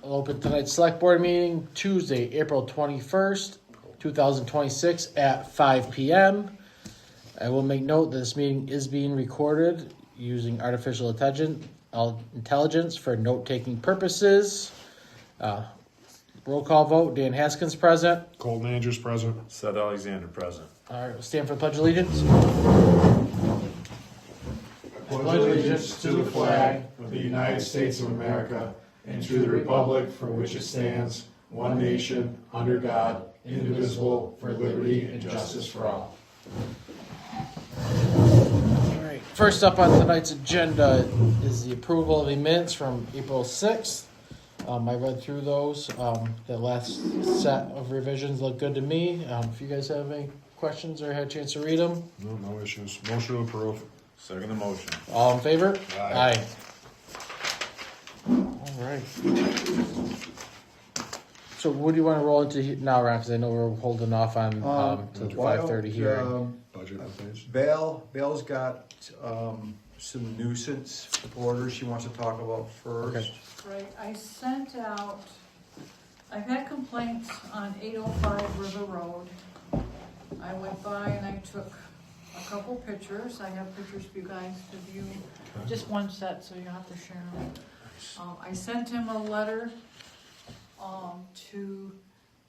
I'll open tonight's select board meeting Tuesday, April 21st, 2026 at 5 p.m. I will make note that this meeting is being recorded using artificial intelligence for note-taking purposes. Roll call vote, Dan Haskins present. Colton Andrews present. Seth Alexander present. All right, we'll stand for the Pledge of Allegiance. Pledge allegiance to the flag of the United States of America and to the republic for which it stands, one nation, under God, indivisible, for liberty and justice for all. All right, first up on tonight's agenda is the approval of the minutes from April 6th. I read through those. The last set of revisions look good to me. If you guys have any questions or had a chance to read them, No issues. Motion to approve. Second the motion. all in favor? Aye. All right. So what do you want to roll into now, Ron? Because I know we're holding off on to the 5:30 hearing. Budget updates. Bale's got some nuisance orders she wants to talk about first. Okay. Right, I sent out, I've had complaints on 805 River Road. I went by and I took a couple pictures. I have pictures for you guys to view, just one set, so you have to share them. I sent him a letter to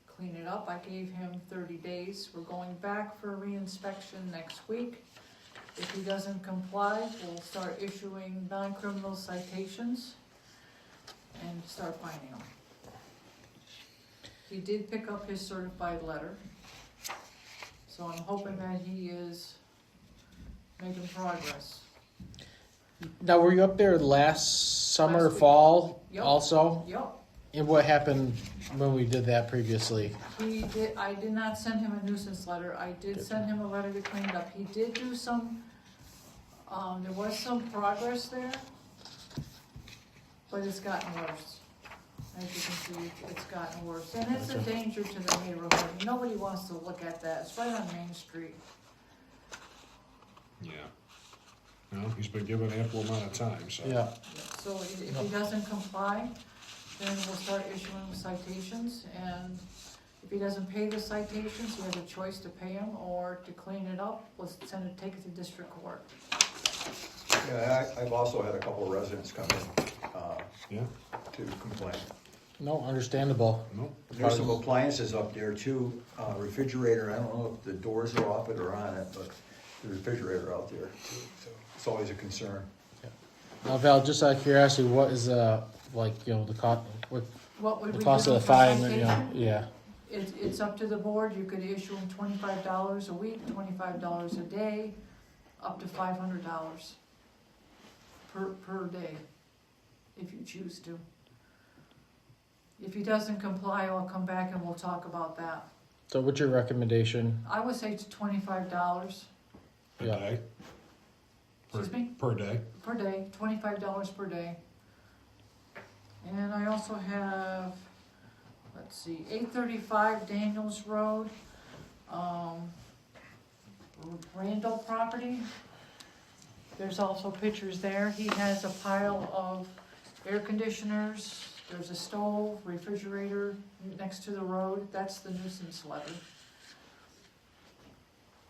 clean it up. I gave him 30 days. We're going back for reinspection next week. If he doesn't comply, we'll start issuing non-criminal citations and start finding him. He did pick up his certified letter, so I'm hoping that he is making progress. Now, were you up there last summer, Last week. fall Yep. also? Yep, And what happened when we did that previously? I did not send him a nuisance letter. I did send him a letter to clean it up. He did do some, there was some progress there, but it's gotten worse. As you can see, it's gotten worse. And it's a danger to the neighborhood. Nobody wants to look at that. It's right on Main Street. Yeah. Well, he's been given ample amount of time, so. Yeah. So if he doesn't comply, then we'll start issuing citations, and if he doesn't pay the citations, he has a choice to pay them or to clean it up, we'll take it to district court. Yeah, I've also had a couple of residents come in Yeah. to complain. No, understandable. No. There's some appliances up there too, refrigerator, I don't know if the doors are off it or on it, but the refrigerator out there too, so it's always a concern. Now, Val, just out of curiosity, what is the cost? What would The we cost do of the for fine? citation? Yeah. It's up to the board, you could issue them $25 a week, $25 a day, up to $500 per day, if you choose to. If he doesn't comply, I'll come back and we'll talk about that. So, what's your recommendation? I would say it's $25, Per Yeah. day. excuse me, Per day. per day, $25 per day. And I also have, let's see, 835 Daniels Road, Randall property. There's also pictures there. He has a pile of air conditioners. There's a stove, refrigerator next to the road. That's the nuisance letter.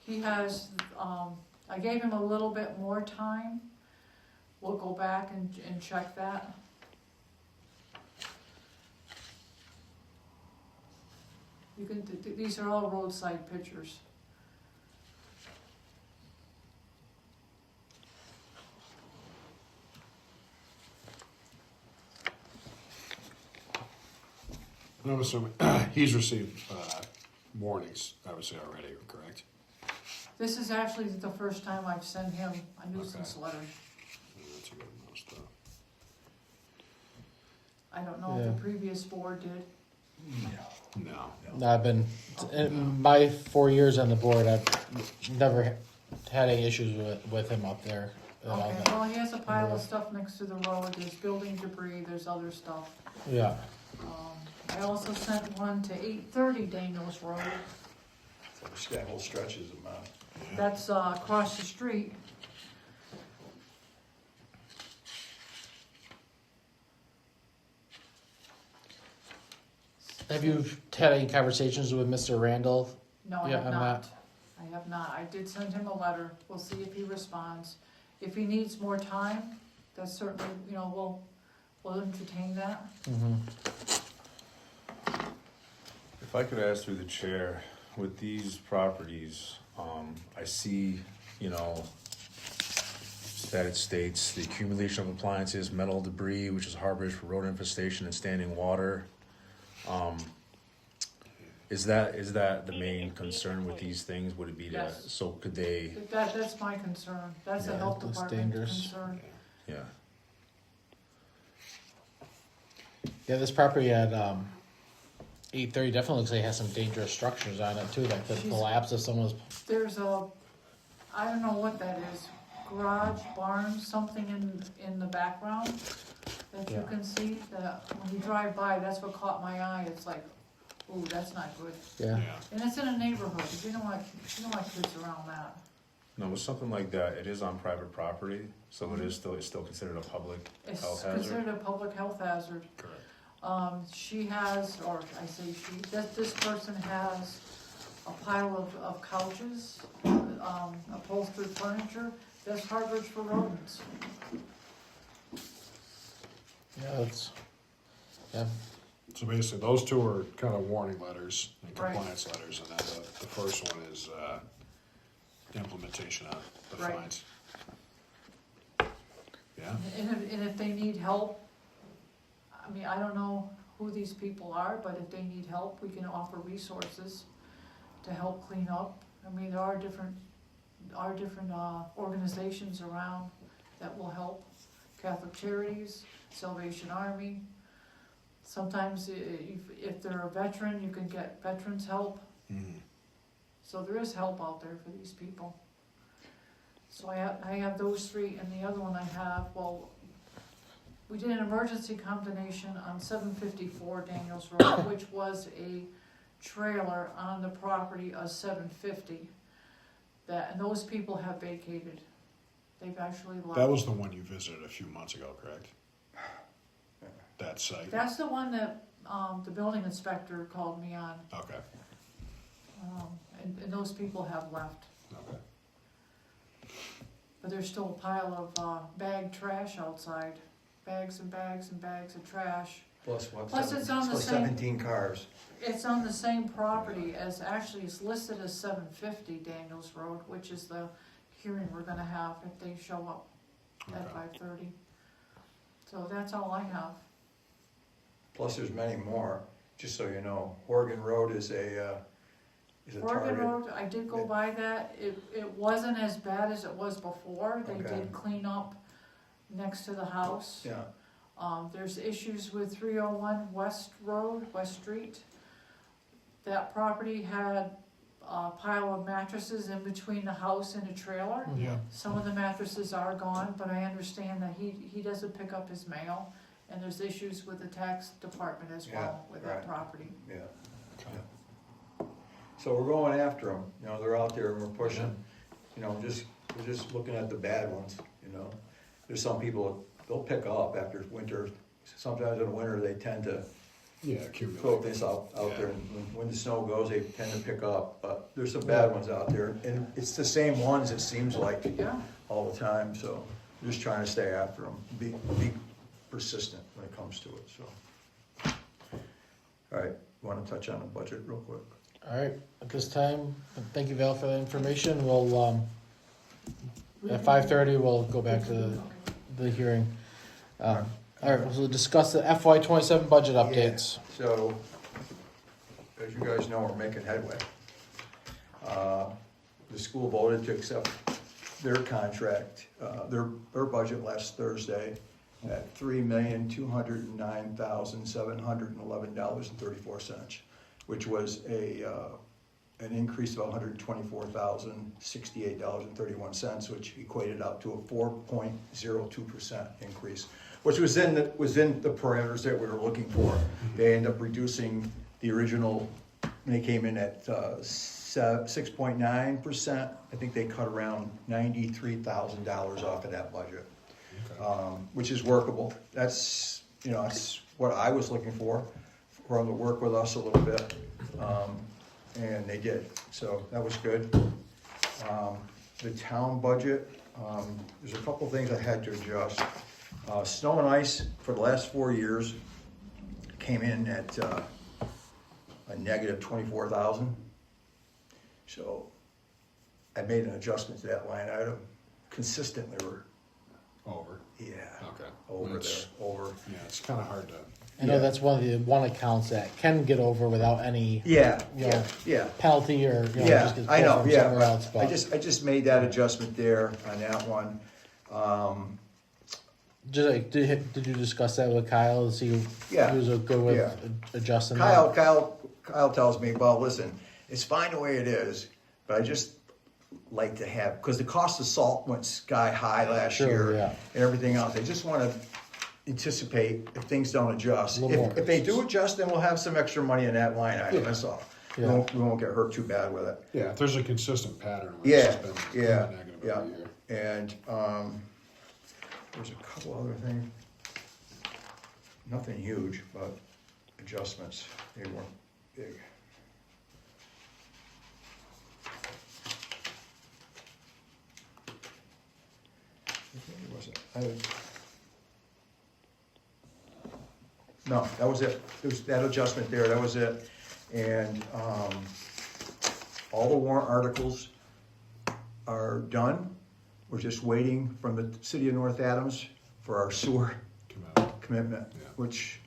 He has, I gave him a little bit more time. We'll go back and check that. You can, these are all roadside pictures. And I'm assuming he's received warnings, I would say already, correct? This is actually the first time I've sent him a nuisance letter. Yeah, that's a good amount of stuff. I don't know if Yeah. the previous board did. No. I've been in my 4 years on the board. I've never had any issues with him up there. Okay, well, he has a pile of stuff next to the road. There's building debris, there's other stuff. Yeah. I also sent one to 830 Daniels Road. There's got whole stretches of them. That's across the street. Have you had any conversations with Mr. Randall? No, I Yeah, have I'm not. not. I have not. I did send him a letter. We'll see if he responds. If he needs more time, that's certainly, we'll entertain that. Mm-hmm. If I could ask through the chair, with these properties, I see, that it states the accumulation of appliances, metal debris, which is harbors for road infestation and standing water. Is that the main concern with these things? Would it be that, Yes. so could they, That's my concern. That's a Yeah, health that's department dangerous. concern. yeah, Yeah, this property at 830 definitely looks like it has some dangerous structures on it too that could Jeez. collapse if someone was. There's I don't know what that is, garage, barn, something in the background that you Yeah. can see, that when you drive by, that's what caught my eye. It's like, ooh, that's not good. Yeah. And it's in a neighborhood, you don't want kids around that. no, with something like that, it is on private property, so it's still considered a public It's health hazard. considered a public health hazard. Correct. She has, or I say she, this person has a pile of couches, upholstered furniture, that's harbors for rodents. Yeah, that's. Yeah. So basically, those two are kind of warning letters and Right. compliance letters, and then the first one is implementation of the Right. fines. Yeah, And if they need help, I mean, I don't know who these people are, but if they need help, we can offer resources to help clean up. I mean, there are different organizations around that will help. Catholic Charities, Salvation Army. Sometimes if they're a veteran, you can get veterans help. Mhm. So there is help out there for these people. So I have those three, and the other one I have, we did an emergency combination on 754 Daniels Road, which was a trailer on the property of 750. And those people have vacated. They've actually left. That was the one you visited a few months ago, correct? That site? That's the one that, the building inspector called me on, Okay, and those people have left. okay. But there's still a pile of bagged trash outside, bags and bags and bags of trash. Plus what? Plus it's on the same- 17 cars. It's on the same property as, actually it's listed as 750 Daniels Road, which is the hearing we're gonna have if they show up at Okay. 5:30. So that's all I have. Plus there's many more, just so you know. Oregon Road is a Oregon target. Road, I did go by that, it wasn't as bad as it was before, they Okay. did clean up next to the house. Yeah, There's issues with 301 West Road, West Street. That property had a pile of mattresses in between the house and a trailer. Yeah. Some of the mattresses are gone, but I understand that he doesn't pick up his mail, and there's issues with the tax department as well Yeah, with that right. property. yeah. Okay. So we're going after them, they're out there and we're pushing, we're just looking at the bad ones, There's some people, they'll pick up after winter, sometimes in the winter, they tend to Yeah, throw accumulate. things out Yeah. there, and when the snow goes, they tend to pick up, but there's some bad ones out there, and it's the same ones, it seems like, Yeah, all the time, so we're just trying to stay after them, be persistent when it comes to it, so. All right, wanna touch on the budget real quick? All right. At this time, thank you, Val, for the information. We'll at 5:30 we'll go back to the hearing. All right. We'll discuss the FY27 budget updates. So, as you guys know, we're making headway. The school voted to accept their contract, their budget last Thursday at $3,209,711.34, which was an increase of $124,068.31, which equated out to a 4.02% increase, which was in the parameters that we were looking for. They ended up reducing the original, they came in at 6.9%. I think they cut around $93,000 off of that budget, which is workable. That's what I was looking for were able to work with us a little bit, and they did, so that was good. The town budget, there's a couple things I had to adjust. Snow and ice for the last 4 years came in at a negative 24,000. So I made an adjustment to that line item. Consistently, we're, Over. yeah, Okay. over there, It's- over. Yeah, it's kind of hard to. I know Yeah. that's one accounts that can get over without any Yeah, you yeah, know, yeah. penalty or you know, Yeah, just gets I pulled know, from yeah, somewhere else. But I just made that adjustment there on that one. just like, did you discuss that with Kyle to see Yeah, he was good with yeah. adjusting Kyle tells me, well, listen, it's fine the way it is, but I just like to have, because the cost of salt went sky high last Sure, year yeah. and everything else. I just want to anticipate if things don't adjust. A little more. If they do adjust, then we'll have some extra money in that line item, that's all. We Yeah. won't get hurt too bad with it. Yeah, if there's a consistent pattern. Where Yeah, it's just been yeah, negative yeah. every year. And there's a couple other things. Nothing huge, but adjustments. They weren't big. What was it? No, that was it. It was that adjustment there, that was it. And all the warrant articles are done. We're just waiting from the city of North Adams for our sewer Come out. commitment, Yeah. which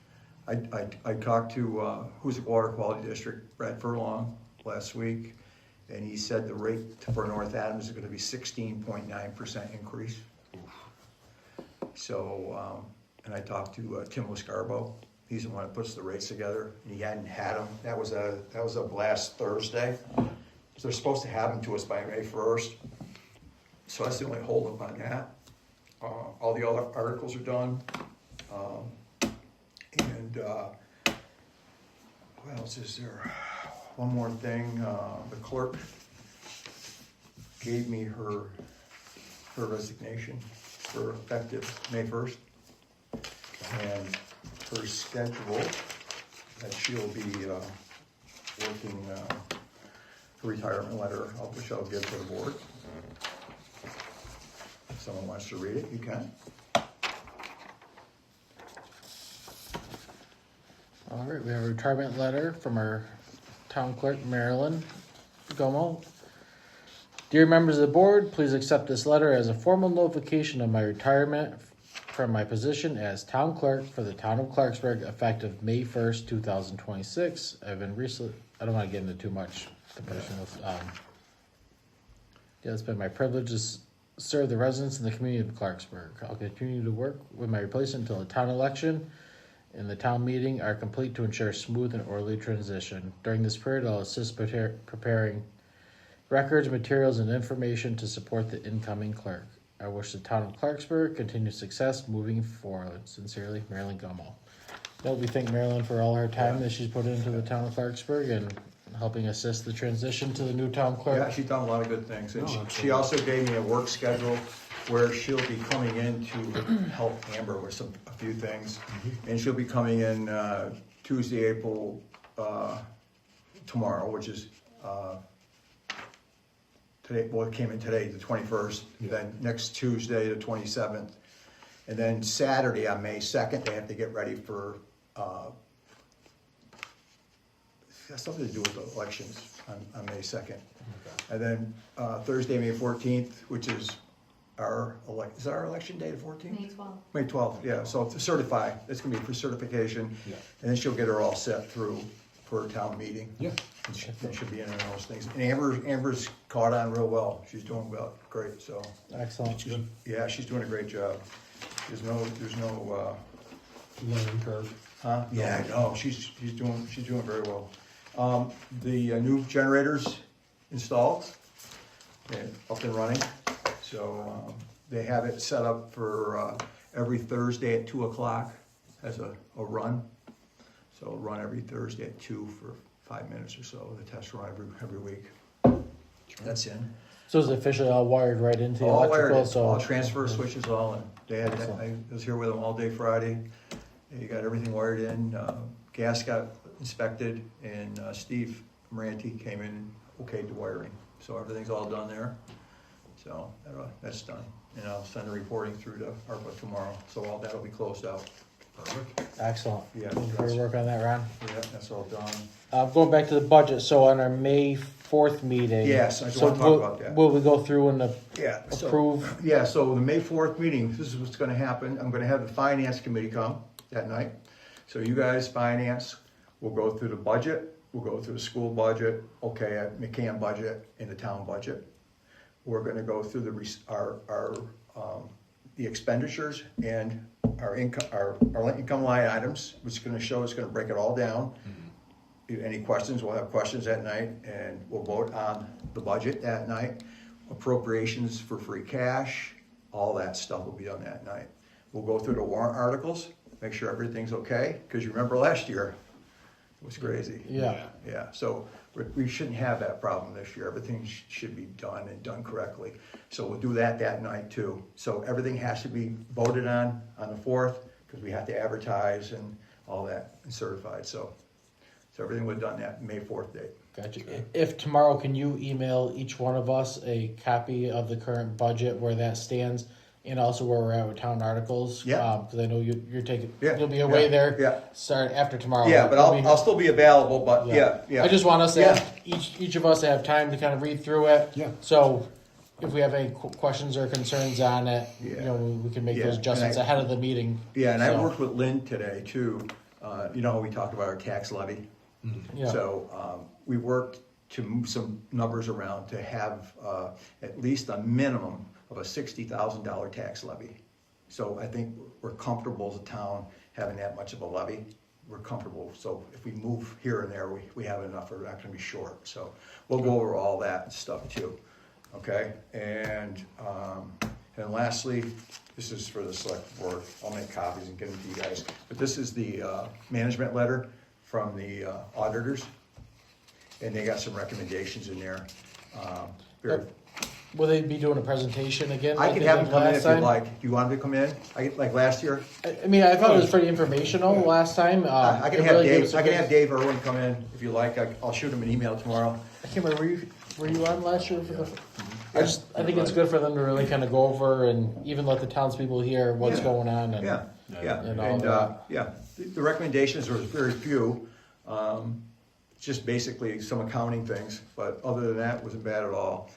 I talked to Hoosick Water Quality District, Brad Furlong, last week, and he said the rate for North Adams is gonna be 16.9% increase. So, and I talked to Tim Wiscarbo, he's the one that puts the rates together, and he hadn't had them, that was a last Thursday. So they're supposed to have them to us by May 1st, so that's the only holdup on that. All the other articles are done. And what else is there? One more thing, the clerk gave me her resignation for effective May 1st. And her schedule, that she'll be working her retirement letter, which I'll give to the board. If someone wants to read it, you can. All right, we have a retirement letter from our town clerk, Marilyn Gomo. Dear members of the board, please accept this letter as a formal notification of my retirement from my position as town clerk for the town of Clarksburg effective May 1st, 2026. I've been recently, I don't want to get into too much the personal, yeah, it's been my privilege to serve the residents in the community of Clarksburg. I'll continue to work with my replacement until the town election and the town meeting are complete to ensure smooth and orderly transition. During this period, I'll assist preparing records, materials, and information to support the incoming clerk. I wish the town of Clarksburg continued success moving forward. Sincerely, Marilyn Gomo. Well, we thank Marilyn for all her time that she's put into the town of Clarksburg and helping assist the transition to the new town Yeah, clerk. she's done a lot of good things. And No, she absolutely. also gave me a work schedule where she'll be coming in to help Amber with a few things. And she'll be coming in Tuesday, April, tomorrow, which is today, well, it came in today, the 21st. Yeah. Then next Tuesday, the 27th. And then Saturday on May 2nd, they have to get ready for, it has something to do with the elections on May 2nd. And then Thursday, May 14th, which is is our election day the 14th? May 12th. May 12th, yeah, so to certify, it's gonna be for certification. Yeah. And then she'll get her all set through for a town meeting. Yeah. And she'll be in and those things. And Amber's caught on real well, she's doing well, great, so, Excellent. Good. yeah, she's doing a great job. There's no, Learning curve. huh? Yeah, no, she's doing very well. The new generators installed and up and running. So they have it set up for every Thursday at 2:00 as a run. So it'll run every Thursday at 2 for 5 minutes or so. The test run every week. That's in. So it's officially all wired right into the All wired electrical, in, so. all transfer switches all in. They had, Excellent. I was here with them all day Friday. They got everything wired in. Gas got inspected, and Steve Moranti came in, okayed the wiring. So everything's all done there. So that's done. And I'll send the reporting through to ARPA tomorrow, so all that'll be closed out. Perfect. Excellent. Yeah, Thank you for that's- your work on that, Ron. Yeah, that's all done. Going back to the budget, so on our May 4th meeting. Yes, I just so wanna talk about that. Will we go through and Yeah. So, approve? yeah, so the May 4th meeting, this is what's gonna happen. I'm gonna have the finance committee come that night. So you guys, finance, will go through the budget, we'll go through the school budget, okay, McCann budget, and the town budget. We're gonna go through the expenditures and our income line items, which is gonna show, it's gonna break it all down. Any questions, we'll have questions that night, and we'll vote on the budget that night. Appropriations for free cash, all that stuff will be done that night. We'll go through the warrant articles, make sure everything's okay, because you remember last year, it was crazy. Yeah. Yeah, so we shouldn't have that problem this year. Everything should be done and done correctly. So we'll do that night too. So everything has to be voted on the 4th, because we have to advertise and all that and certified. So everything was done that May 4th date. Gotcha. If tomorrow, can you email each one of us a copy of the current budget, where that stands, and also where we're at with town articles? Yeah. Because I know you're taking, Yeah, you'll be away yeah, there. yeah. Start after tomorrow. Yeah, but You'll be- I'll still be available, but yeah. I just want us to Yeah. have, each of us to have time to kind of read through it. Yeah. So if we have any questions or concerns on it, Yeah. we can make Yeah, those and adjustments I- ahead of the meeting. Yeah, and I So, worked with Lynn today too. We talked about our tax levy. Yeah. So we worked to move some numbers around to have at least a minimum of a $60,000 tax levy. So I think we're comfortable as a town having that much of a levy. We're comfortable. So if we move here and there, we have enough. We're not going to be short. So we'll go over all that stuff too. Okay, and lastly, this is for the select board. I'll make copies and get them to you guys. But this is the management letter from the auditors, and they got some recommendations in there. Very- Will they be doing a presentation again? I like can they have did them come in last if you'd time? like. Do you want them to come in? Like last year? I mean, I thought it was pretty informational last time. I can it have really gave Dave. us a I can good- have Dave Irwin come in if you like. I'll shoot him an email tomorrow. I can't remember. Were you on last year for the? I think it's good for them to really kind of go over and even let the townspeople hear what's Yeah. going on. And, Yeah, yeah, And all and, that. yeah, the recommendations were very few, just basically some accounting things, but other than that, it wasn't bad at all.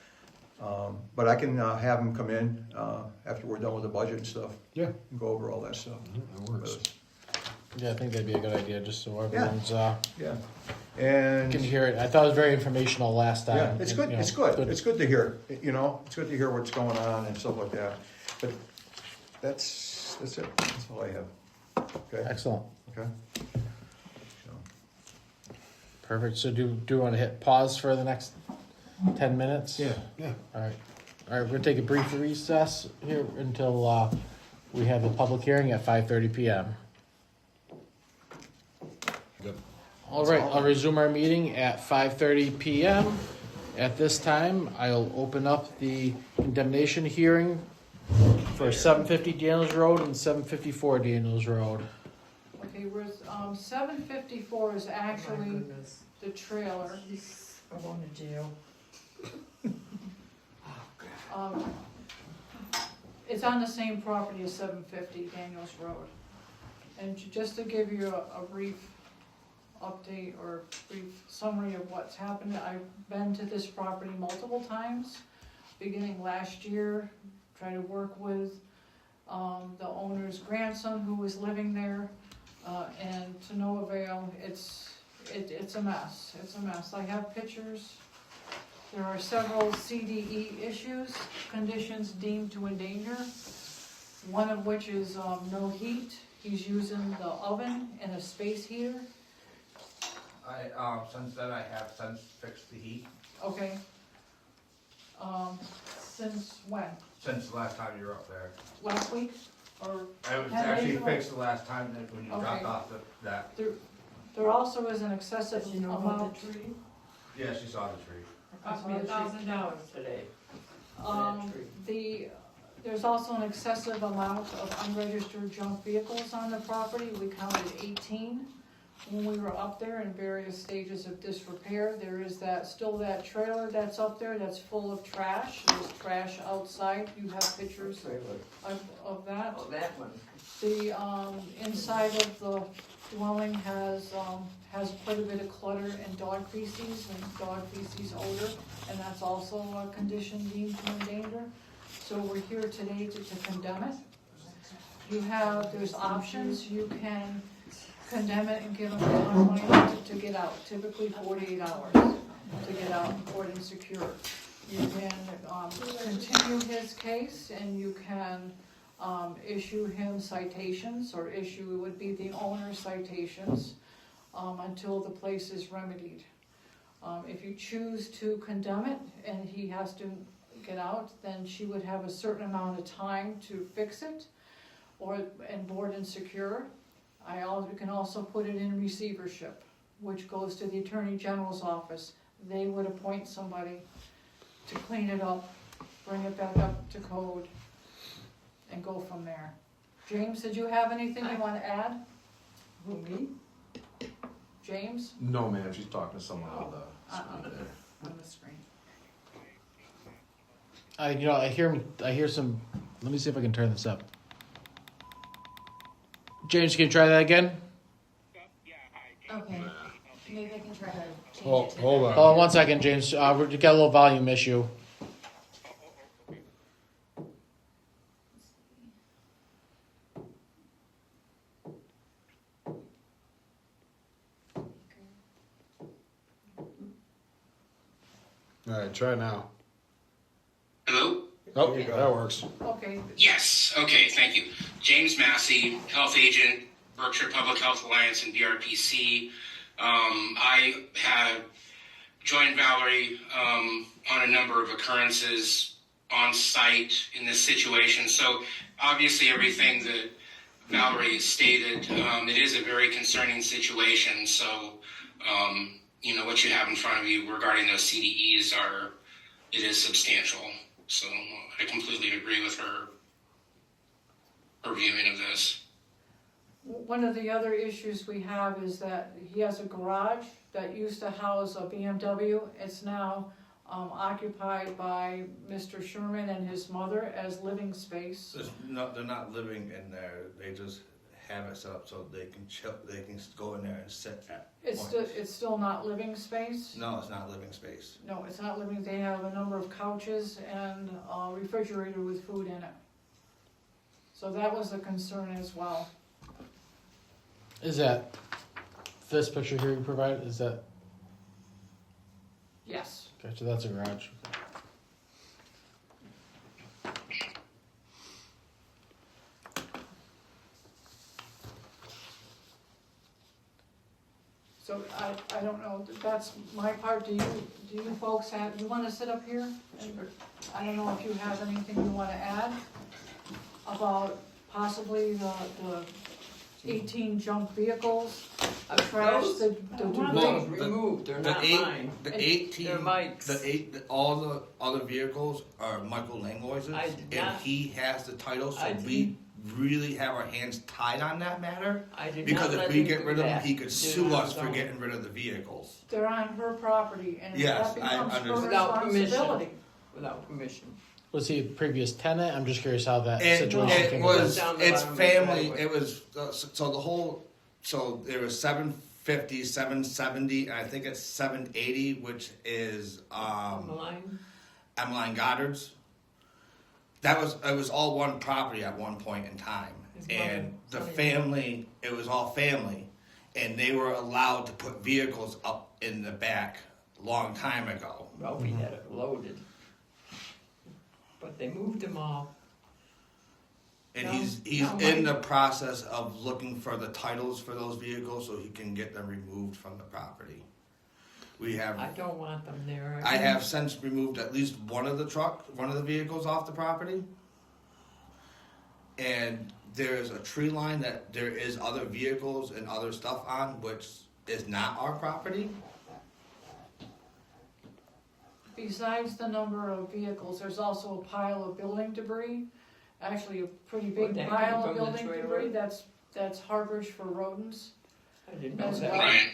But I can have them come in, after we're done with the budget and stuff, Yeah, and go over all that stuff. that works. Yeah, I think that'd be a good idea, just so everyone's Yeah, and, can hear it. I thought it was very informational last time. yeah, it's good, You know, it's good, it's good to hear, it's good to hear what's going on and stuff like that. But that's it, that's all I have, okay, Excellent. okay? So, Perfect. So do you want to hit pause for the next 10 minutes? Yeah. All right. All right. We're gonna take a brief recess here until we have a public hearing at 5:30 p.m. Good. All right. I'll resume our meeting at 5:30 p.m. At this time, I'll open up the condemnation hearing for 750 Daniels Road and 754 Daniels Road. Okay, whereas, 754 is actually the trailer. I'm going to jail. It's on the same property as 750 Daniels Road. And just to give you a brief update or brief summary of what's happened, I've been to this property multiple times, beginning last year, trying to work with the owner's grandson who was living there, and to no avail. It's a mess. It's a mess. I have pictures. There are several CDE issues, conditions deemed to endanger, one of which is no heat. He's using the oven and a space heater. Since then I have since fixed the heat, Okay. Since when? since the last time you were up there. Last week? Or I was 10 days actually ago? fixed the last time that when you dropped Okay. off that, there also is an excessive Does you know amount. about the tree? yeah, she saw the tree. It cost me $1,000 today. There's also an excessive amount of unregistered junk vehicles on the property. We counted 18. when we were up there in various stages of disrepair. There is still that trailer that's up there that's full of trash. There's trash outside. You have pictures of that. Oh, that one. The, inside of the dwelling has quite a bit of clutter and dog feces odor, and that's also a condition deemed to endanger. So we're here today to condemn it. There's options. You can condemn it and give them the amount of money to get out, typically 48 hours to get out in court and secure. You can, continue his case, and you can, issue him citations, or it would be the owner's citations, until the place is remedied. If you choose to condemn it and he has to get out, then she would have a certain amount of time to fix it, and board and secure. You can also put it in receivership, which goes to the Attorney General's office. They would appoint somebody to clean it up, bring it back up to code, and go from there. James, did you have anything you want to add? Who, me? James? No, ma'am, she's talking to someone on the Uh-uh. screen there. On the screen. I hear some. Let me see if I can turn this up. James, can you try that again? Okay, maybe I can try to change Hold, it to hold that. on. Hold on 1 second, James. We got a little volume issue. All right, try now. Hello? Oh, that works. Okay, Yes, okay, thank you. James Massey, health agent, Berkshire Public Health Alliance and BRPC. I had joined Valerie on a number of occurrences on site in this situation. So obviously everything that Valerie has stated, it is a very concerning situation. So, what you have in front of you regarding those CDEs it is substantial. So I completely agree with her viewing of this. one of the other issues we have is that he has a garage that used to house a BMW. It's now occupied by Mr. Sherman and his mother as living space. They're not living in there, they just have it set up so they can chill, they can go in there and sit at points. It's still not living space? No, it's not living space. No, it's not living. They have a number of couches and a refrigerator with food in it. So that was a concern as well. Is that this picture here you provided? Is that Yes. okay? So that's a garage. So I don't know, that's my part. Do you folks you wanna sit up here? And I don't know if you have anything you wanna add about possibly the 18 junk vehicles, the trash, the I want debris. those removed, they're not mine. The 18, They're Mike's. all the other vehicles are Michael Langlois's, I did and not- he has the title, so I we really have our hands tied on that matter. I did Because not if let we him get do rid of them, that. he could Did sue not us for zone. getting rid of the vehicles. They're on her property, and Yes, that I becomes her understand. Without permission. responsibility. Without permission. Was he a previous tenant? I'm just curious how that It, situation it came was, Down the it's bottom of the family, driveway. it was, so there was 750, 770, and I think it's 780, which is, On the line. Emmeline Goddard's. It was all one property at one point in time. His And mother, the Sonny. family, it was all family. And they were allowed to put vehicles up in the back a long time ago. Well, we had it loaded. But they moved them all. And No, he's no, in Mike. the process of looking for the titles for those vehicles so he can get them removed from the property. We have, I don't want them there. I have since removed at least one of the vehicles off the property. And there's a tree line that there is other vehicles and other stuff on, which is not our property. Besides the number of vehicles, there's also a pile of building debris, actually a pretty big Would that pile come of from the building trailer? debris that's harborage for rodents. I didn't know That's that. right. Ryan.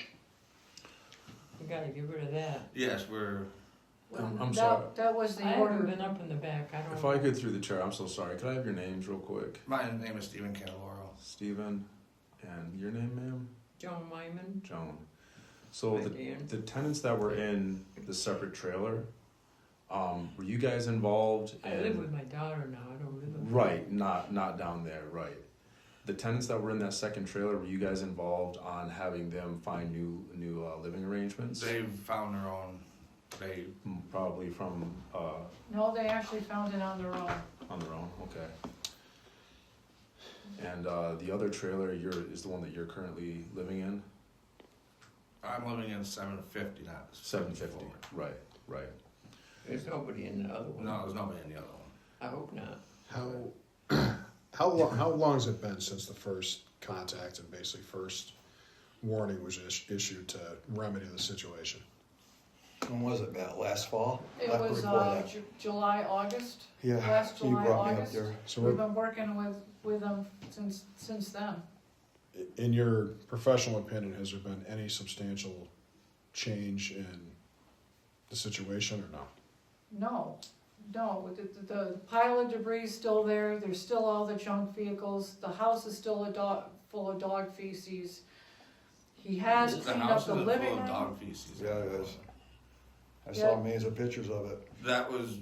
We gotta get rid of that. Yes, we're, I'm sorry. That was I the haven't order. been up in the back, I don't. If I could through the chair, I'm so sorry. Could I have your names real quick? my name is Stephen Candeloro. Stephen, and your name, ma'am? Joan Wyman. Joan. So Right, Dan. the tenants that were in the separate trailer, were you guys involved in? I live with my daughter now, I don't live with. Right, not down there, right. The tenants that were in that second trailer, were you guys involved on having them find new living arrangements? They found their own, they, Probably from, No, they actually found it on their own. on their own, okay. And, the other trailer is the one that you're currently living in? I'm living in 750, not 750, right. There's nobody in the other one. No, there's nobody in the other one. I hope not. How long has it been since the first contact and basically first warning was issued to remedy the situation? When was it, Matt? Last fall? It Last was before that? July, August. Yeah, Last you July, brought me up August. there. So We've been working with them since then. in your professional opinion, has there been any substantial change in the situation or no? No, the pile of debris is still there, there's still all the junk vehicles, the house is still full of dog feces. He has The cleaned house up the is full living of room. dog feces. Yeah, it is. I Yeah. saw millions of pictures of it. That was,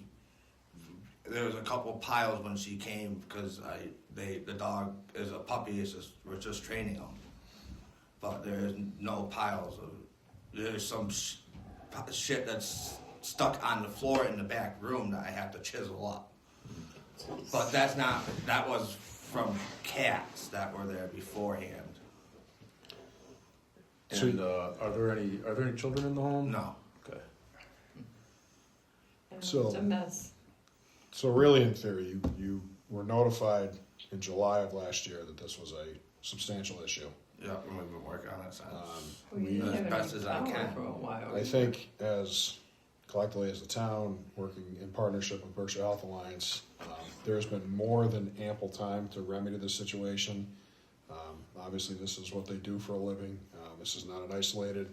there was a couple piles when she came, because the dog is a puppy, we're just training him. But there's no piles of, there's some shit that's stuck on the floor in the back room that I have to chisel up. But that was from cats that were there beforehand. And, are there any children in the home? No. Okay. And So- It's a mess. So really, in theory, you were notified in July of last year that this was a substantial issue. Yeah, and we've been working on it since. We We- didn't have As best any as I power can. for a while. I think as collectively as the town, working in partnership with Berkshire Health Alliance, there's been more than ample time to remedy the situation. Obviously, this is what they do for a living. This is not an isolated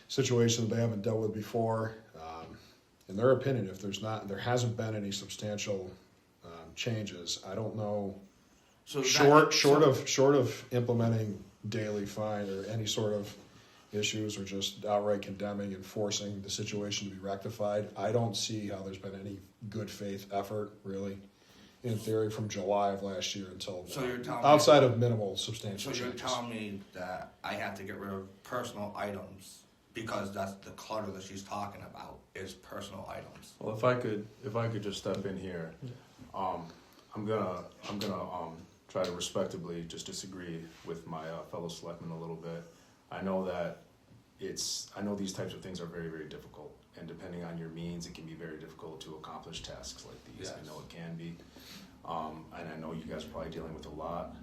situation that they haven't dealt with before. In their opinion, if there hasn't been any substantial changes, I don't know. So Short of implementing daily fine or any sort of issues or just outright condemning and forcing the situation to be rectified, I don't see how there's been any good faith effort, really, in theory, from July of last year until So now. you're telling me- Outside of minimal substantial So you're changes. telling me that I have to get rid of personal items because that's the clutter that she's talking about is personal items. Well, if I could just step in here, I'm gonna try to respectably just disagree with my fellow selectmen a little bit. I know that I know these types of things are very, very difficult, and depending on your means, it can be very difficult to accomplish tasks like these. Yes. I know it can be, and I know you guys are probably dealing with a lot.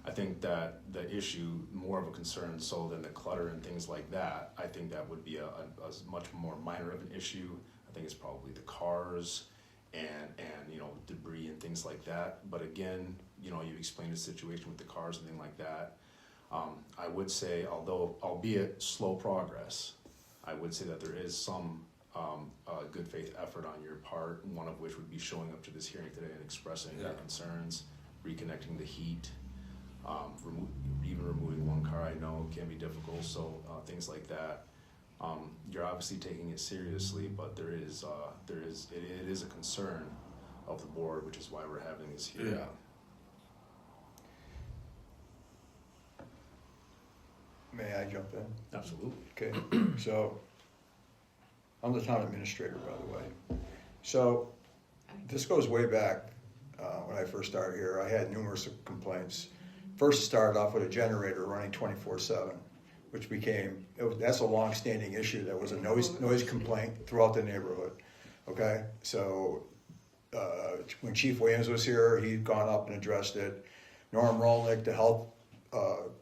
I think that the issue, more of a concern so than the clutter and things like that, I think that would be a much more minor of an issue. I think it's probably the cars and debris and things like that. But again, you explained the situation with the cars and things like that. I would say, albeit slow progress, I would say that there is some good faith effort on your part, one of which would be showing up to this hearing today and expressing your concerns, reconnecting the heat, even removing one car I know can be difficult, so things like that. You're obviously taking it seriously, but it is a concern of the board, which is why we're having this hearing. Yeah. May I jump in? Absolutely. Okay, so, I'm the town administrator, by the way. So, this goes way back, when I first started here, I had numerous complaints. First, it started off with a generator running 24/7, which that's a long-standing issue. That was a noise complaint throughout the neighborhood, okay? So, when Chief Williams was here, he'd gone up and addressed it. Norm Rolnick, the health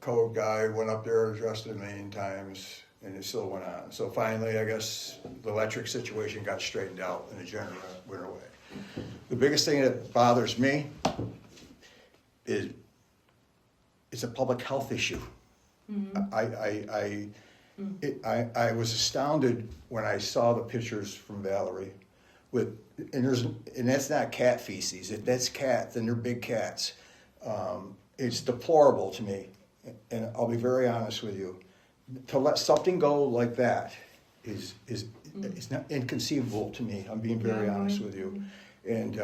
code guy, went up there, addressed it a million times, and it still went on. So finally, I guess, the electric situation got straightened out and the generator went away. The biggest thing that bothers me is it's a public health issue. I was astounded when I saw the pictures from Valerie and that's not cat feces, that's cats, and they're big cats. It's deplorable to me, and I'll be very honest with you. To let something go like that is not inconceivable to me. I'm being very honest with you. And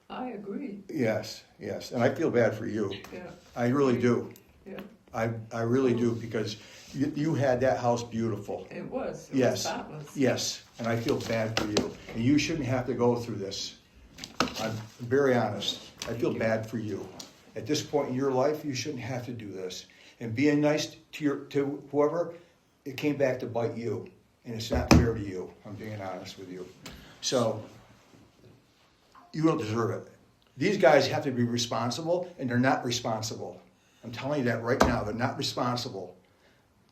I agree. yes, and I feel bad for you. Yeah. I really do. Yeah. I really do, because you had that house beautiful. It was. It Yes, was spotless. yes, and I feel bad for you. And you shouldn't have to go through this. I'm very honest. I feel bad for you. At this point in your life, you shouldn't have to do this. And being nice to whoever, it came back to bite you. And it's not fair to you. I'm being honest with you. So, you don't deserve it. These guys have to be responsible, and they're not responsible. I'm telling you that right now. They're not responsible.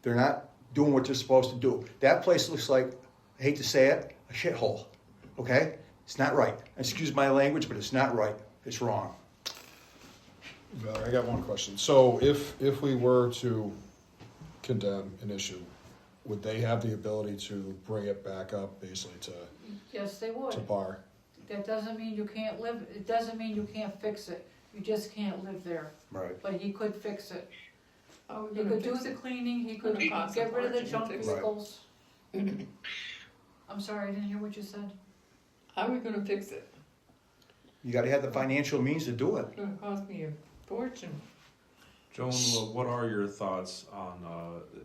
They're not doing what they're supposed to do. That place looks like, I hate to say it, a shithole. Okay? It's not right. Excuse my language, but it's not right. It's wrong. Valerie, I got one question. So if we were to condemn an issue, would they have the ability to bring it back up basically Yes, they to would. par? That doesn't mean you can't live, it doesn't mean you can't fix it. You just can't live there. Right. But he could fix it. How are we He gonna could do fix the it? cleaning, he could Gonna cost get a rid of the fortune to junk fix it. vehicles. I'm sorry, I didn't hear what you said. How are we gonna fix it? You got to have the financial means to do it. It's gonna cost me a fortune. Joan, what are your thoughts on the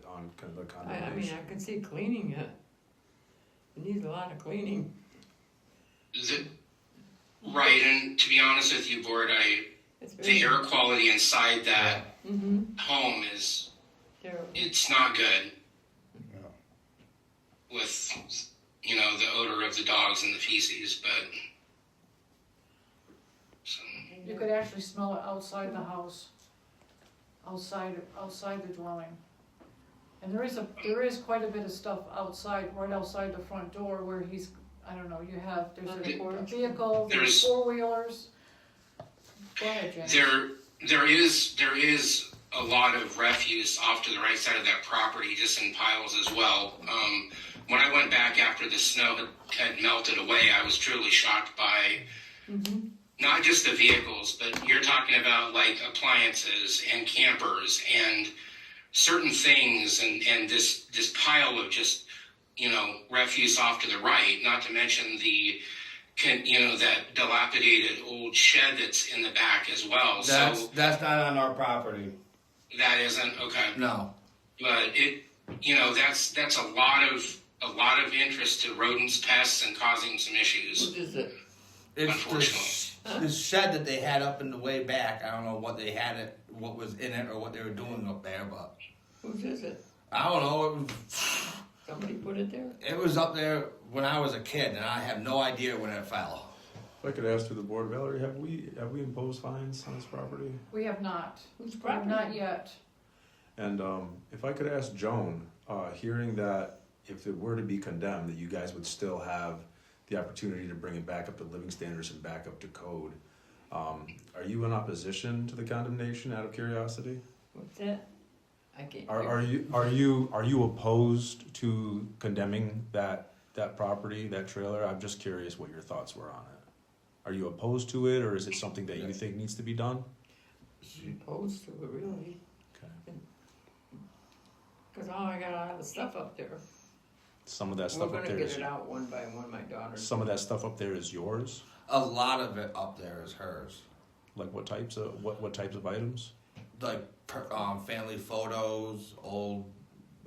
I mean, condemnation? I can see cleaning it. It needs a lot of cleaning. Right, and to be honest with you, Board, It's the very, air quality inside that mm-hmm, home is, terrible. it's not good No. with, the odor of the dogs and the feces, but. So, You could actually smell it outside the house, outside the dwelling. And there is quite a bit of stuff outside, right outside the front door where he's, I don't know, there's On the a porch. vehicle, there's There's- four-wheelers. Go ahead, James. there is a lot of refuse off to the right side of that property, just in piles as well. When I went back after the snow had melted away, I was truly shocked by not just the vehicles, but you're talking about like appliances and campers and certain things, and this pile of just refuse off to the right. Not to mention that dilapidated old shed that's in the back as well. So That's not on our property. that isn't okay. No. But it, that's a lot of interest to rodents, pests, and causing some issues. What is it? It's Unfortunately. the shed that they had up in the way back. I don't know what they had what was in it, or what they were doing up there, but Whose is it? I don't know. Somebody put it there? It was up there when I was a kid, and I have no idea when it fell. If I could ask through the board, Valerie, have we imposed fines on this property? We have not. Whose property? Not yet. And if I could ask Joan, hearing that if it were to be condemned, that you guys would still have the opportunity to bring it back up to living standards and back up to code. Are you in opposition to the condemnation, out of curiosity? What's that? I can't. Are you opposed to condemning that property, that trailer? I'm just curious what your thoughts were on it. Are you opposed to it, or is it something that you think needs to be done? Opposed to it, really. Okay. Because I got a lot of stuff up there. Some of that We're stuff up gonna there get is it out one by one, my daughter. some of that stuff up there is yours. A lot of it up there is hers. Like what types of items? Like family photos, old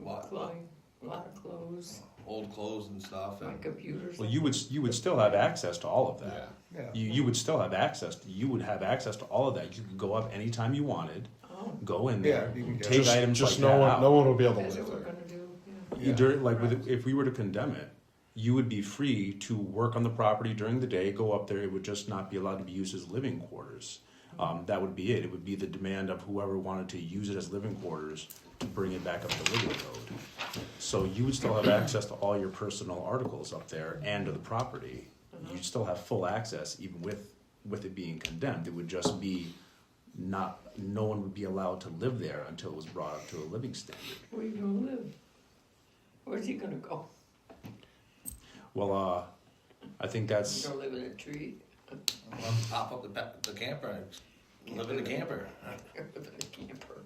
Clothing, a lot of clothes, old clothes and stuff. my And computers. Well, you would still have access to all of that. Yeah. Yeah. You would still have access. You would have access to all of that. You could go up anytime you wanted, Oh, go in Yeah, there, you can get take Just, items just like that out. no one will be able to that's live what we're there. gonna do, yeah. You during, if we were to condemn it, you would be free to work on the property during the day, go up there. It would just not be allowed to be used as living quarters. That would be it. It would be the demand of whoever wanted to use it as living quarters to bring it back up to living code. So you would still have access to all your personal articles up there and to the property. You'd still have full access, even with it being condemned. It would just be no one would be allowed to live there until it was brought up to a living standard. Where you gonna live? Where's he gonna go? Well, I think that's, You gonna live in a tree? I'll pop up the camper and live in the camper. Live in a camper?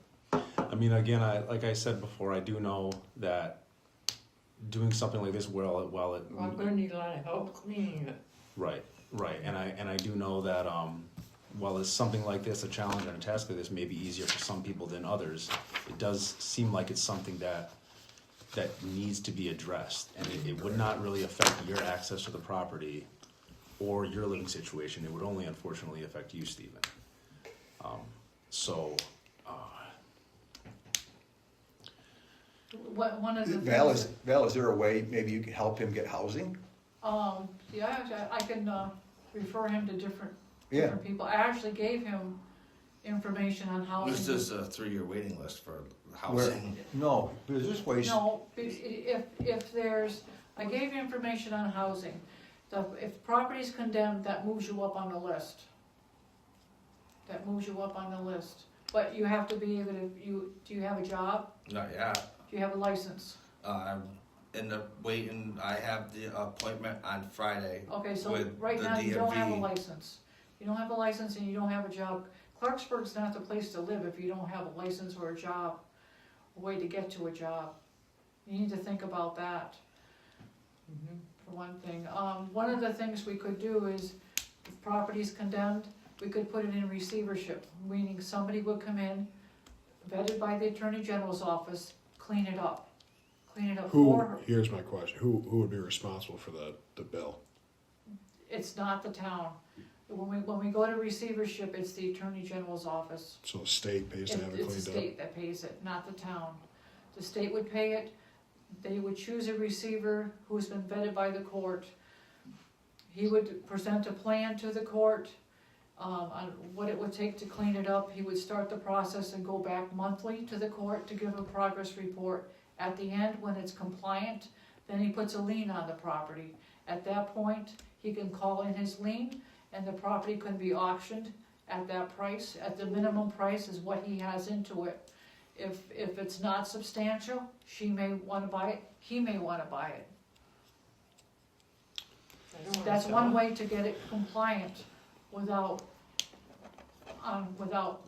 I mean, again, like I said before, I do know that doing something like this, while it, Well, I'm gonna need a lot of help cleaning it. right, and I do know that while it's something like this, a challenge and a task like this may be easier for some people than others, it does seem like it's something that needs to be addressed, and it would not really affect your access to the property or your living situation. It would only unfortunately affect you, Stephen. So. One of the Val, things. is there a way maybe you can help him get housing? Yeah, I can refer him to different Yeah. people. I actually gave him information on housing. This is a 3-year waiting list for Where, housing. no, there's this ways. No, if there's, I gave you information on housing. If property's condemned, that moves you up on the list. That moves you up on the list. But you have to be able to, do you have a job? Not yet. Do you have a license? I'm in the waiting. I have the appointment on Friday. Okay, so With right the now you don't have a DMV. license. You don't have a license and you don't have a job. Clarksburg's not the place to live if you don't have a license or a job, a way to get to a job. You need to think about that, for one thing. One of the things we could do is, if property's condemned, we could put it in receivership, meaning somebody would come in, vetted by the Attorney General's office, clean it up. Clean it up for her. Here's my question, who would be responsible for the bill? It's not the town. When we go to receivership, it's the Attorney General's office. So the state pays to have it It's the cleaned up? state that pays it, not the town. The state would pay it, they would choose a receiver who's been vetted by the court. He would present a plan to the court, on what it would take to clean it up. He would start the process and go back monthly to the court to give a progress report. At the end, when it's compliant, then he puts a lien on the property. At that point, he can call in his lien, and the property can be auctioned at that price. At the minimum price is what he has into it. If it's not substantial, she may wanna buy it, he may wanna buy it. I don't wanna That's sell one it. way to get it compliant without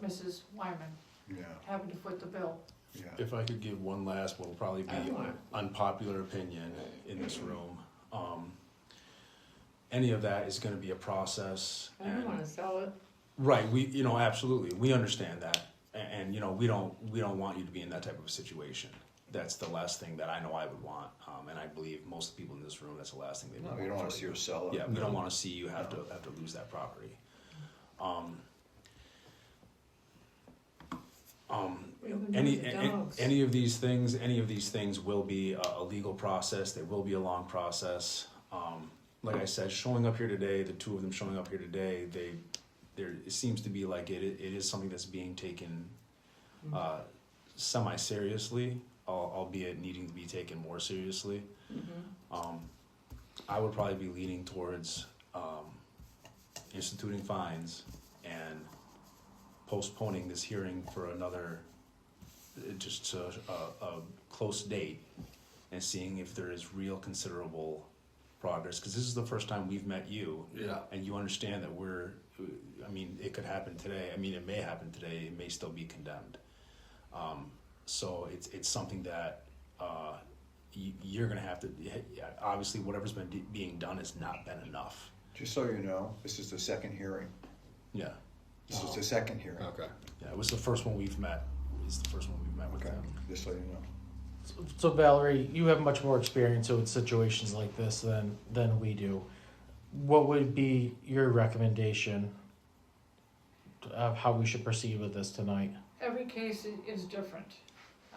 Mrs. Wyman Yeah, having to foot the bill. yeah. If I could give one last, what will probably I be want it. unpopular opinion in this room, any of that is gonna be a process. I don't and- wanna sell it. Right, absolutely, we understand that, and, we don't want you to be in that type of a situation. That's the last thing that I know I would want, and I believe most people in this room, that's the last thing they would No, want. you don't wanna for see her sell it. Yeah, we don't wanna see you have to lose that property. What are we gonna do Any, with the dogs? any of these things will be a legal process, they will be a long process. Like I said, showing up here today, the two of them showing up here today, it seems to be like it is something that's being taken semi-seriously, albeit needing to be taken more seriously. I would probably be leaning towards instituting fines and postponing this hearing for another, just a close date, and seeing if there is real considerable progress, because this is the first time we've met you. Yeah. And you understand that it could happen today, it may happen today, it may still be condemned. So it's something that, you're gonna have to, obviously whatever's been being done has not been enough. Just so you know, this is the second hearing. Yeah, This is the second hearing. Okay. yeah, it was the first one we've met, with Okay, them. just so you know. So Valerie, you have much more experience with situations like this than we do. What would be your recommendation of how we should proceed with this tonight? Every case is different.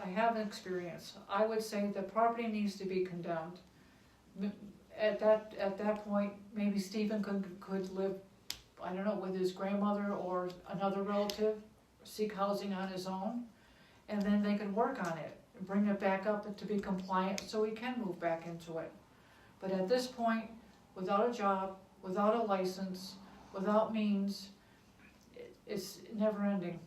I have experience. I would say the property needs to be condemned. At that point, maybe Stephen could live, I don't know, with his grandmother or another relative, seek housing on his own, and then they could work on it, and bring it back up to be compliant so he can move back into it. But at this point, without a job, without a license, without means, it's never ending.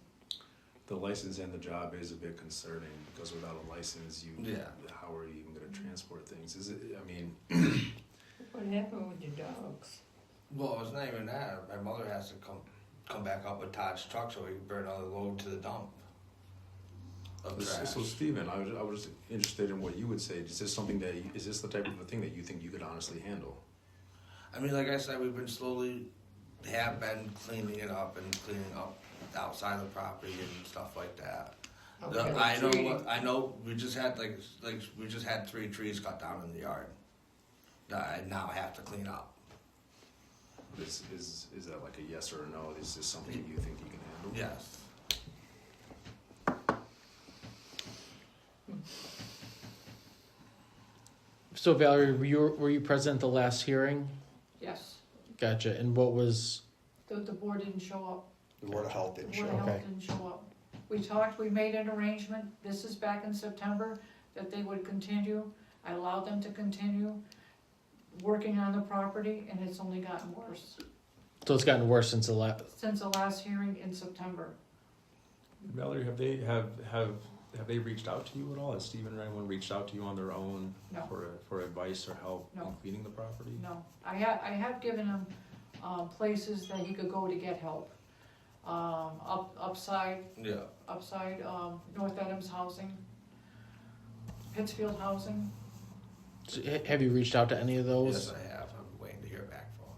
The license and the job is a bit concerning, because without a license, Yeah. how are you even gonna transport things? Is it, I mean, What happened with your dogs? Well, it's not even that. My mother has to come back up with Todd's truck so we can burn another load to the dump of trash. so Stephen, I was interested in what you would say. Is this something that, is this the type of a thing that you think you could honestly handle? I mean, like I said, we've been have been cleaning it up and cleaning up the outside of the property and stuff like that. Okay, I know. We just had we just had 3 trees cut down in the yard that I now have to clean up. Is that like a yes or a no? Is this something you think you can handle? Yes. So Valerie, were you present at the last hearing? Yes, Gotcha. And what was, the board didn't show up. The Board of Health The didn't Board show of up. Health Okay. didn't show up. We talked, we made an arrangement, this is back in September, that they would continue. I allowed them to continue working on the property, and it's only gotten worse so it's gotten worse since the last, since the last hearing in September. Valerie, have they reached out to you at all? Has Stephen or anyone reached out to you on their own No. for advice or help in No. cleaning the property? No, I have given him, places that he could go to get help. Upside, Yeah. North Adams Housing, Pittsfield Housing. have you reached out to any of those? Yes, I have. I'm waiting to hear back from them.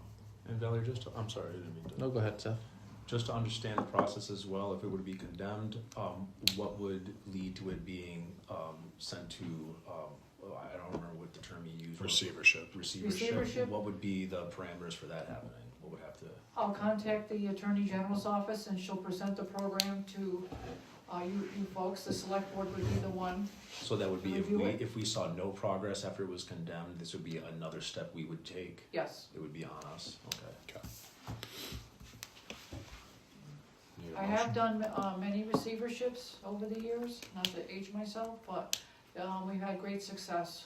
And Valerie, I'm sorry, I didn't mean to. No, go ahead, Seth. Just to understand the process as well, if it would be condemned, what would lead to it being sent to, I don't remember what the term you used. Receivership. Receivership? What would be the parameters for that happening? What would have to? I'll contact the Attorney General's office and she'll present the program to, you folks. The select board would be the one. So that would be Review it. if we saw no progress after it was condemned, this would be another step we would take. Yes. It would be on us. Okay. Need a I motion? have done many receiverships over the years, not to age myself, but we've had great success.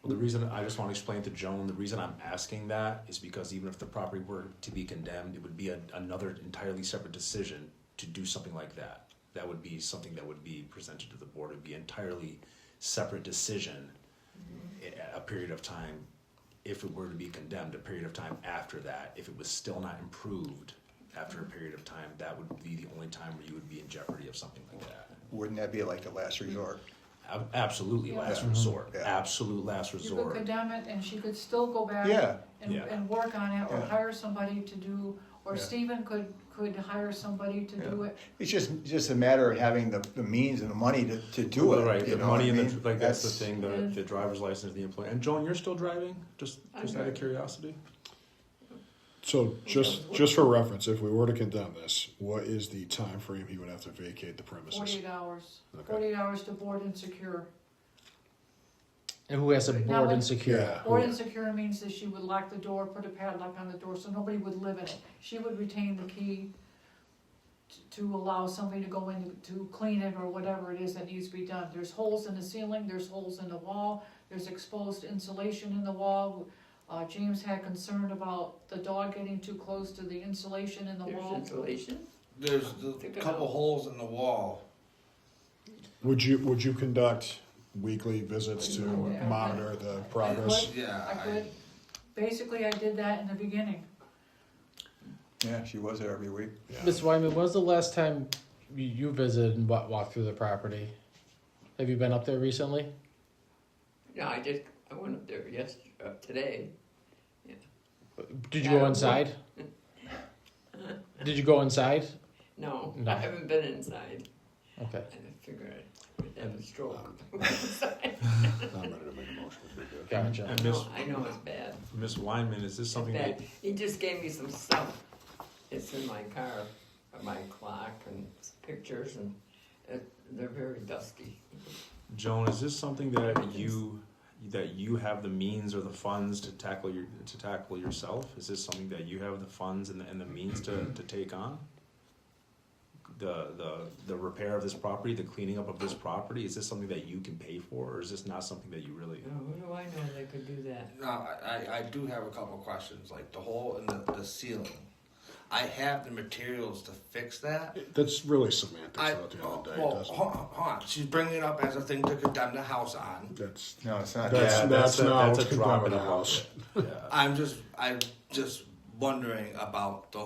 Well, the reason, I just want to explain to Joan, the reason I'm asking that is because even if the property were to be condemned, it would be another entirely separate decision to do something like that. That would be something that would be presented to the board. It would be an entirely separate decision, a period of time, if it were to be condemned, a period of time after that. If it was still not improved after a period of time, that would be the only time where you would be in jeopardy of something like that. Wouldn't that be like the last resort? Absolutely Yeah. last Yeah. resort, Yeah. absolute last You could resort. condemn it and she could still go back Yeah, Yeah. and work on it, or Yeah. hire somebody to do, or Yeah. Stephen could hire somebody to do it. it's just a matter of having the means and the money to do it. Right, you the know money what I and mean? the, like, that's the thing, Yeah. the driver's license, the employee. And Joan, you're still driving? Just I'm out of driving. curiosity? So just for reference, if we were to condemn this, what is the time frame he would have to vacate the premises? 48 hours. Okay. 48 hours to board and secure. And who has a Now board what- and secure? Yeah. Board and secure means that she would lock the door, put a padlock on the door, so nobody would live in it. She would retain the key to allow somebody to go in to clean it or whatever it is that needs to be done. There's holes in the ceiling, there's holes in the wall, there's exposed insulation in the wall. James had concern about the dog getting too close to the insulation in the There's wall. insulation. There's a couple holes in the wall. Would you conduct weekly visits to Yeah. monitor the progress? Yeah, I could, basically I did that in the beginning. Yeah, she was there every week. Yeah. Ms. Wyman, when was the last time you visited and walked through the property? Have you been up there recently? No, I went up there today. Did you go inside? Did you go inside? No, No. I haven't been inside. Okay. I figured I'd have a stroke. I'm ready to make a motion. if you're good. Gotcha. And I know it's bad. Miss Weinman, is this It's something that, bad. He just gave me some stuff. It's in my car, my clock and pictures, and they're very dusty. Joan, is this something that you have the means or the funds to tackle yourself? Is this something that you have the funds and the means to take on? The repair of this property, the cleaning up of this property, is this something that you can pay for, or is this not something that you really? Who do I know that could do that? No, I do have a couple of questions, like the hole in the ceiling. I have the materials to fix that. That's really semantics I, at the end of the day. well, doesn't it? hold on. She's bringing it up as a thing to condemn the house on. That's No, it's not. that's Yeah, that's now that's a drop in the the house. I'm just wondering about the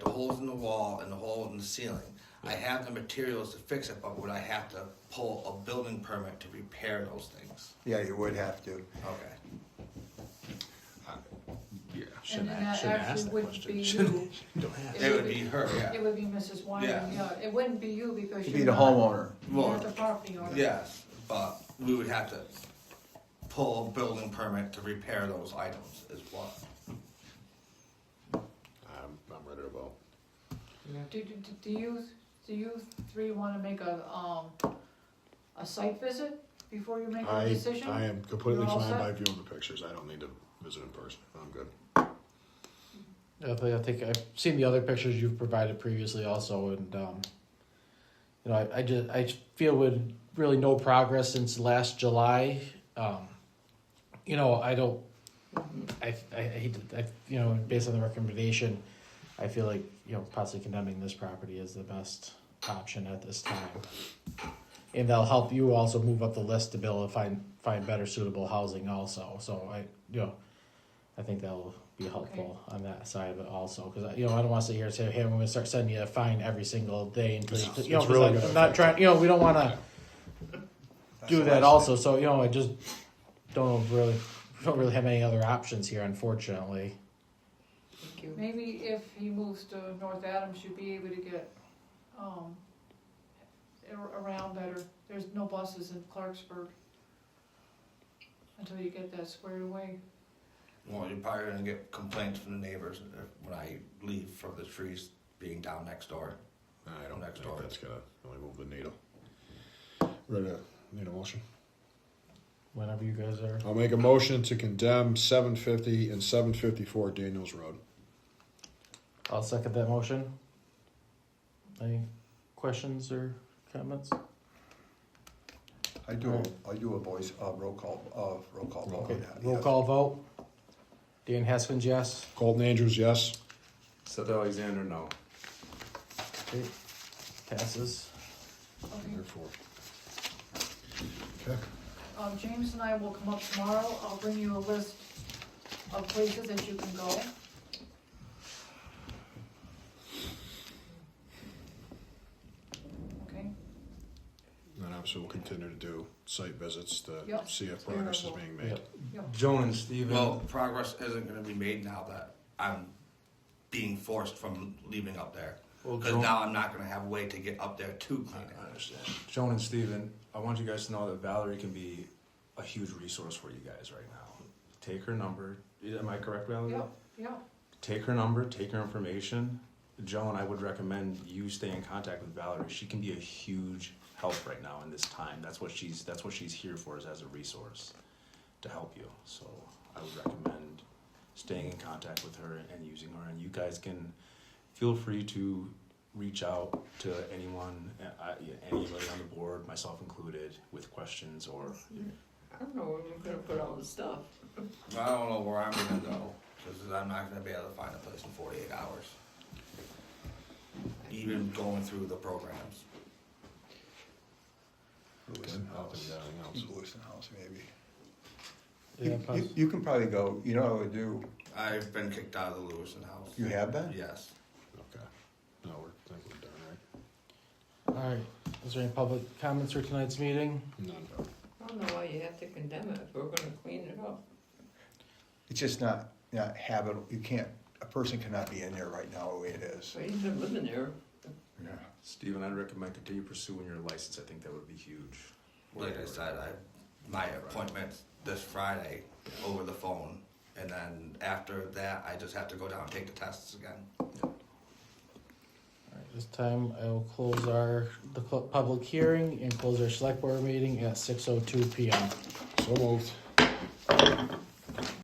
holes in the wall and the hole in the ceiling. I have the materials to fix it, but would I have to pull a building permit to repair those things? Yeah, you would have to. Okay. Yeah. And then that shouldn't ask actually that wouldn't question. be Shouldn't- you. It would be her, yeah. It would be Mrs. Wyman, Yeah. yeah. It wouldn't be you because You'd you're be the not- homeowner. You're not the property owner. Yes, but we would have to pull a building permit to repair those items is what. I'm ready to vote. Do you three wanna make a site visit before you make a I decision? am completely You're all fine set? by viewing the pictures. I don't need to visit in person. I'm good. I think I've seen the other pictures you've provided previously also, and you know, I feel with really no progress since last July. You know, I hate to, you know, based on the recommendation, I feel like, you know, possibly condemning this property is the best option at this time. And that'll help you also move up the list to be able to find better suitable housing also. So I think that'll be helpful on that side of it also, because you know, I don't want to sit here and say, hey, I'm going to start sending you a fine every single day until No, you know, it's really 'cause gonna I'm not affect trying, you know, we don't want to That's do the that last also. So you know, I just don't really have any other options here, unfortunately. Thank you. Maybe if he moves to North Adams, you'd be able to get, around better. There's no buses in Clarksburg until you get that squared away. Well, you're probably gonna get complaints from the neighbors when I leave for the trees being down next door. I don't Next think door. that's gonna really move the needle. Ready to need a motion? Whenever you guys are. I'll make a motion to condemn 750 and 754 Daniels Road. I'll second that motion. Any questions or comments? I do a voice, roll call vote Okay, on that. roll yes. call vote. Dan Haskins, yes. Colton Andrews, yes. Seth Alexander, no. Okay. Passes. Okay. Therefore. Okay. James and I will come up tomorrow. I'll bring you a list of places that you can go. Okay, And then obviously we'll continue to do site visits to Yep. see if progress is being made. Joan and Steven. Well, progress isn't gonna be made now that I'm being forced from leaving up there. Well, Because Joan- now I'm not gonna have a way to get up there to clean it. I understand. Joan and Steven, I want you guys to know that Valerie can be a huge resource for you guys right now. Take her number. Am I correct, Valerie? yeah. Take her number, take her information. Joan, I would recommend you stay in contact with Valerie. She can be a huge help right now in this time. That's what she's here for, is as a resource to help you. So I would recommend staying in contact with her and using her. And you guys can feel free to reach out to anyone, anybody on the board, myself included, with questions or. I don't know where we're gonna put all the stuff. I don't know where I'm gonna go, because I'm not gonna be able to find a place in 48 hours. Even going through the programs. Lewiston I'll House. do anything else. Lewiston House, maybe. Yeah, You can probably go, you know what I would do? I've been kicked out of the Lewison house. You have been? Yes. Okay. No, I think we're done, right? All right. Is there any public comments for tonight's meeting? None. I don't know why you have to condemn it if we're gonna clean it up. It's just not habitable, you can't, a person cannot be in there right now the way it is. So he's been living there. Yeah. Steven, I'd recommend continue pursuing your license. I think that would be huge. Like I said, my appointment's this Friday over the phone, and then after that, I just have to go down and take the tests again. All right, this time I will close the public hearing and close our select board meeting at 6:02 p.m. So moved.